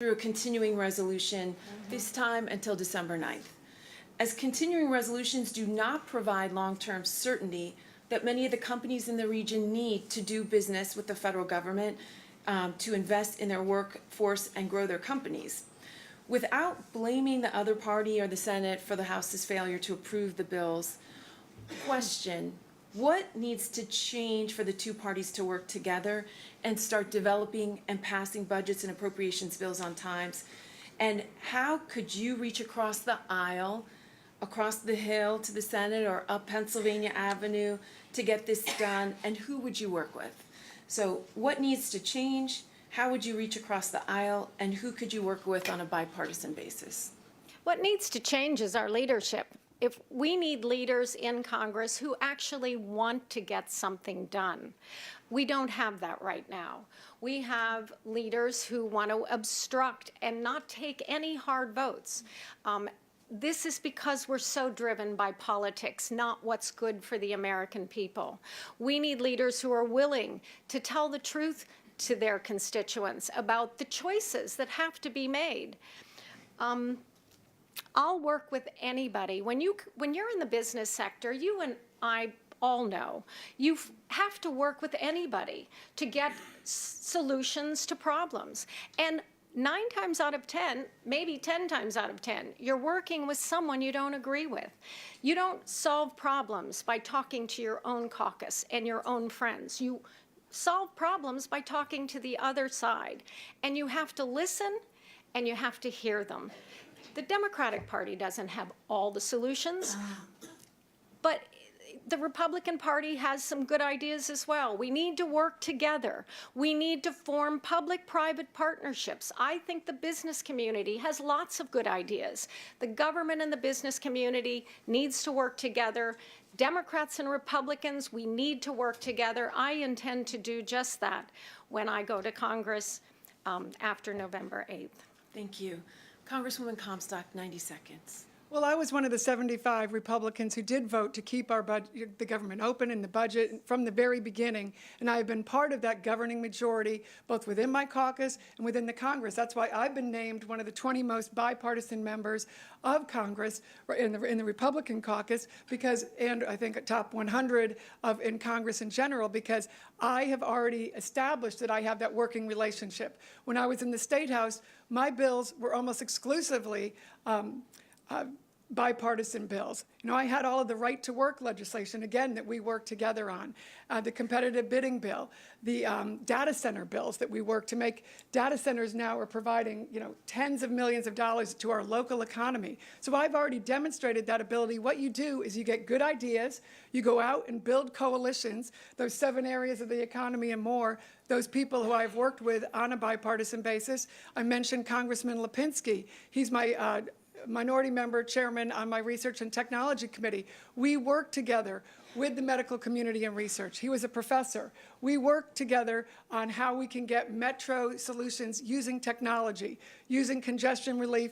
through a continuing resolution, this time until December 9th. As continuing resolutions do not provide long-term certainty that many of the companies in the region need to do business with the federal government, to invest in their workforce and grow their companies. Without blaming the other party or the Senate for the House's failure to approve the bills, question, what needs to change for the two parties to work together and start developing and passing budgets and appropriations bills on time? And how could you reach across the aisle, across the Hill to the Senate, or up Pennsylvania Avenue to get this done? And who would you work with? So what needs to change? How would you reach across the aisle? And who could you work with on a bipartisan basis? What needs to change is our leadership. If we need leaders in Congress who actually want to get something done. We don't have that right now. We have leaders who want to obstruct and not take any hard votes. This is because we're so driven by politics, not what's good for the American people. We need leaders who are willing to tell the truth to their constituents about the choices that have to be made. I'll work with anybody. When you're in the business sector, you and I all know, you have to work with anybody to get solutions to problems. And 9 times out of 10, maybe 10 times out of 10, you're working with someone you don't agree with. You don't solve problems by talking to your own caucus and your own friends. You solve problems by talking to the other side. And you have to listen and you have to hear them. The Democratic Party doesn't have all the solutions, but the Republican Party has some good ideas as well. We need to work together. We need to form public-private partnerships. I think the business community has lots of good ideas. The government and the business community needs to work together. Democrats and Republicans, we need to work together. I intend to do just that when I go to Congress after November 8th. Thank you. Congresswoman Comstock, 90 seconds. Well, I was one of the 75 Republicans who did vote to keep the government open in the budget from the very beginning, and I have been part of that governing majority, both within my caucus and within the Congress. That's why I've been named one of the 20 most bipartisan members of Congress in the Republican caucus, and I think top 100 in Congress in general, because I have already established that I have that working relationship. When I was in the State House, my bills were almost exclusively bipartisan bills. You know, I had all of the right-to-work legislation, again, that we worked together on, the competitive bidding bill, the data center bills that we worked to make. Data centers now are providing, tens of millions of dollars to our local economy. So I've already demonstrated that ability. What you do is you get good ideas, you go out and build coalitions, those 7 areas of the economy and more, those people who I've worked with on a bipartisan basis. I mentioned Congressman Lipinski. He's my minority member chairman on my Research and Technology Committee. We worked together with the medical community and research. He was a professor. We worked together on how we can get metro solutions using technology, using congestion relief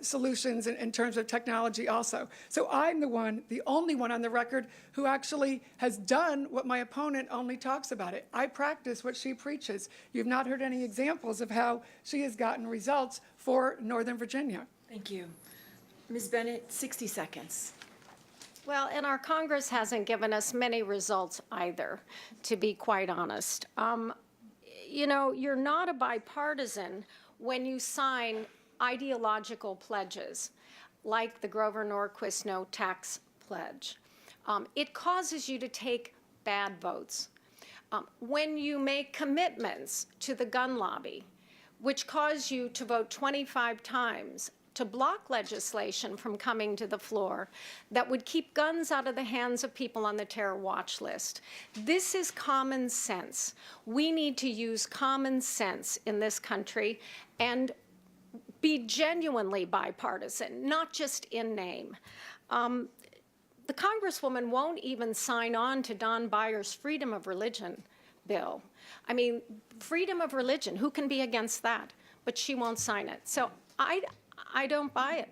solutions in terms of technology also. So I'm the only one on the record who actually has done what my opponent only talks about it. I practice what she preaches. You've not heard any examples of how she has gotten results for Northern Virginia. Thank you. Ms. Bennett, 60 seconds. Well, and our Congress hasn't given us many results either, to be quite honest. You're not a bipartisan when you sign ideological pledges, like the Grover Norquist No Tax Pledge. It causes you to take bad votes. When you make commitments to the gun lobby, which cause you to vote 25 times to block legislation from coming to the floor that would keep guns out of the hands of people on the terror watch list. This is common sense. We need to use common sense in this country and be genuinely bipartisan, not just in name. The Congresswoman won't even sign on to Don Byer's freedom of religion bill. I mean, freedom of religion, who can be against that? But she won't sign it. So I don't buy it.